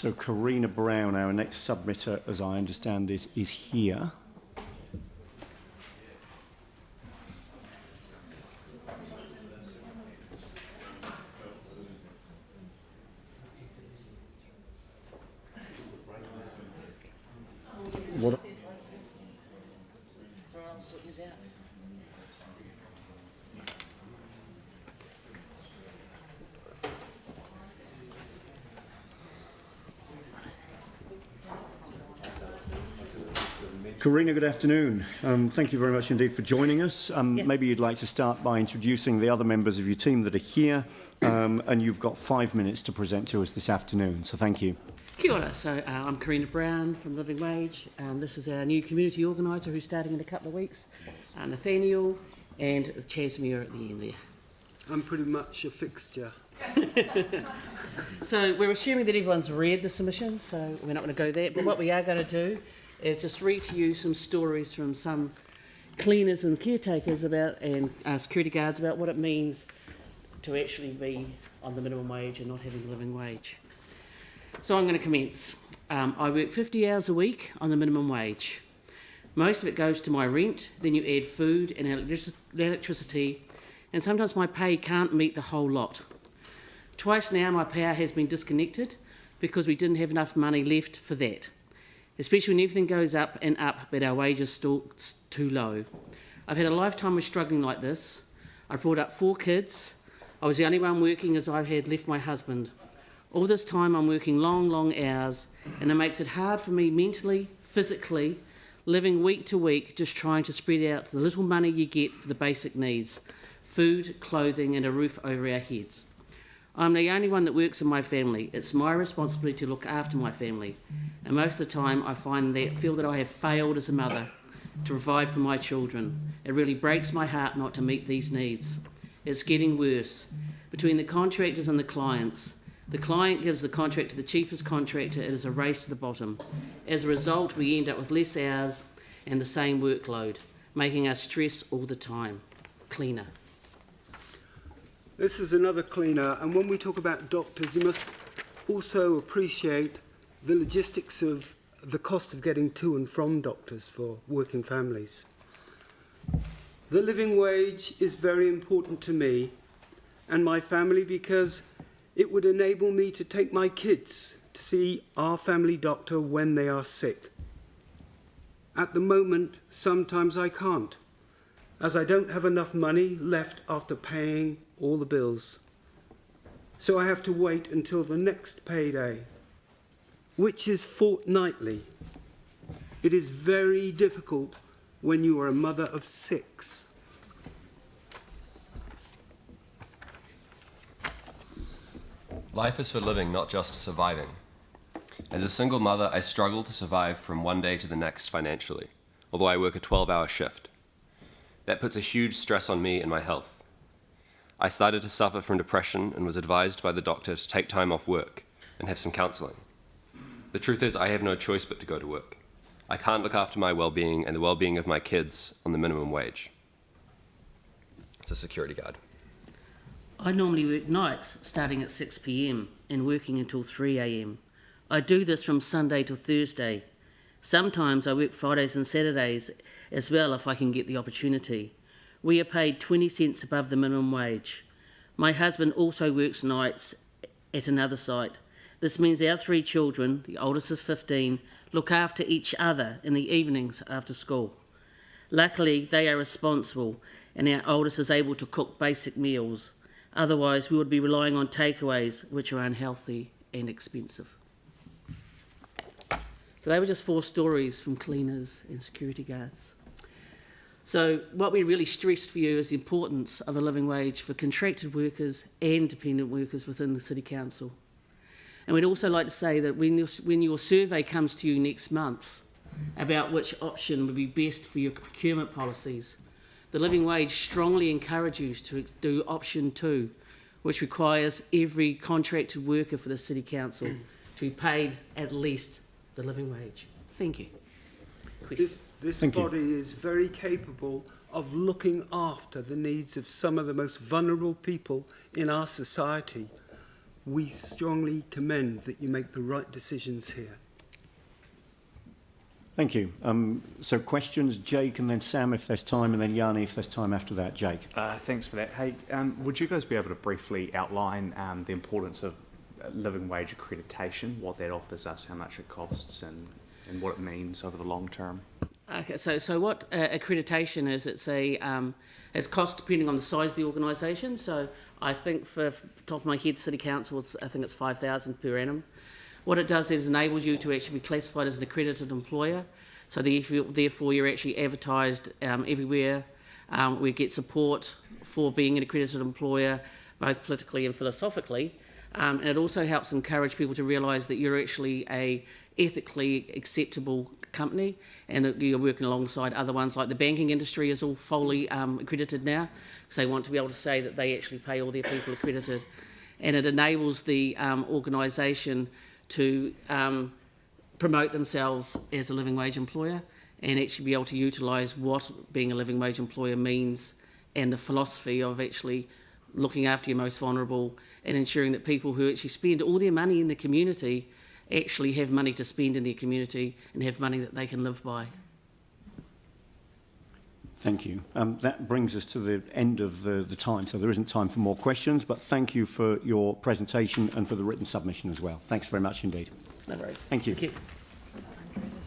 So Karena Brown, our next submitter, as I understand this, is here. What? Karena, good afternoon. Thank you very much indeed for joining us. Maybe you'd like to start by introducing the other members of your team that are here, and you've got 5 minutes to present to us this afternoon, so thank you. Kia ora. So I'm Karena Brown from Living Wage. This is our new community organiser who's starting in a couple of weeks, Nathaniel, and Chasmere at the end there. I'm pretty much a fixture. So we're assuming that everyone's read the submission, so we're not going to go there, but what we are going to do is just read to you some stories from some cleaners and caretakers and security guards about what it means to actually be on the minimum wage and not having a living wage. So I'm going to commence. I work 50 hours a week on the minimum wage. Most of it goes to my rent, then you add food and electricity, and sometimes my pay can't meet the whole lot. Twice now my power has been disconnected because we didn't have enough money left for that, especially when everything goes up and up but our wages still too low. I've had a lifetime of struggling like this. I brought up 4 kids. I was the only one working as I had left my husband. All this time I'm working long hours, and it makes it hard for me mentally, physically, living week to week, just trying to spread out the little money you get for the basic needs: food, clothing and a roof over our heads. I'm the only one that works in my family. It's my responsibility to look after my family, and most of the time I feel that I have failed as a mother to provide for my children. It really breaks my heart not to meet these needs. It's getting worse. Between the contractors and the clients, the client gives the contract to the cheapest contractor. It is a race to the bottom. As a result, we end up with less hours and the same workload, making us stress all the time. Cleaner. This is another cleaner, and when we talk about doctors, you must also appreciate the logistics of the cost of getting to and from doctors for working families. The living wage is very important to me and my family because it would enable me to take my kids to see our family doctor when they are sick. At the moment, sometimes I can't, as I don't have enough money left after paying all the bills. So I have to wait until the next payday, which is fortnightly. It is very difficult when you are a mother of 6. Life is for living, not just surviving. As a single mother, I struggle to survive from one day to the next financially, although I work a 12-hour shift. That puts a huge stress on me and my health. I started to suffer from depression and was advised by the doctor to take time off work and have some counselling. The truth is, I have no choice but to go to work. I can't look after my well-being and the well-being of my kids on the minimum wage. It's a security guard. I normally work nights starting at 6 p.m. and working until 3 a.m. I do this from Sunday to Thursday. Sometimes I work Fridays and Saturdays as well if I can get the opportunity. We are paid 20 cents above the minimum wage. My husband also works nights at another site. This means our 3 children, the oldest is 15, look after each other in the evenings after school. Luckily, they are responsible and our oldest is able to cook basic meals. Otherwise, we would be relying on takeaways, which are unhealthy and expensive. So they were just 4 stories from cleaners and security guards. So what we really stressed for you is the importance of a living wage for contracted workers and dependent workers within the City Council. And we'd also like to say that when your survey comes to you next month about which option would be best for your procurement policies, the living wage strongly encourages you to do option 2, which requires every contracted worker for the City Council to be paid at least the living wage. Thank you. This body is very capable of looking after the needs of some of the most vulnerable people in our society. we strongly commend that you make the right decisions here. Thank you. So questions, Jake and then Sam if there's time, and then Yanni if there's time after that. Jake. Thanks for that. Hey, would you guys be able to briefly outline the importance of living wage accreditation, what that offers us, how much it costs, and what it means over the long term? Okay, so what accreditation is? It's cost depending on the size of the organisation. So I think for top of my head, City Council, I think it's $5,000 per annum. What it does is enables you to actually be classified as an accredited employer. So therefore you're actually advertised everywhere. We get support for being an accredited employer, both politically and philosophically. And it also helps encourage people to realise that you're actually a ethically acceptable company and that you're working alongside other ones. Like the banking industry is all fully accredited now because they want to be able to say that they actually pay all their people accredited. And it enables the organisation to promote themselves as a living wage employer and actually be able to utilise what being a living wage employer means and the philosophy of actually looking after your most vulnerable and ensuring that people who actually spend all their money in the community actually have money to spend in their community and have money that they can live by. Thank you. That brings us to the end of the time, so there isn't time for more questions, but thank you for your presentation and for the written submission as well. Thanks very much indeed. No worries. Thank you. Thank you.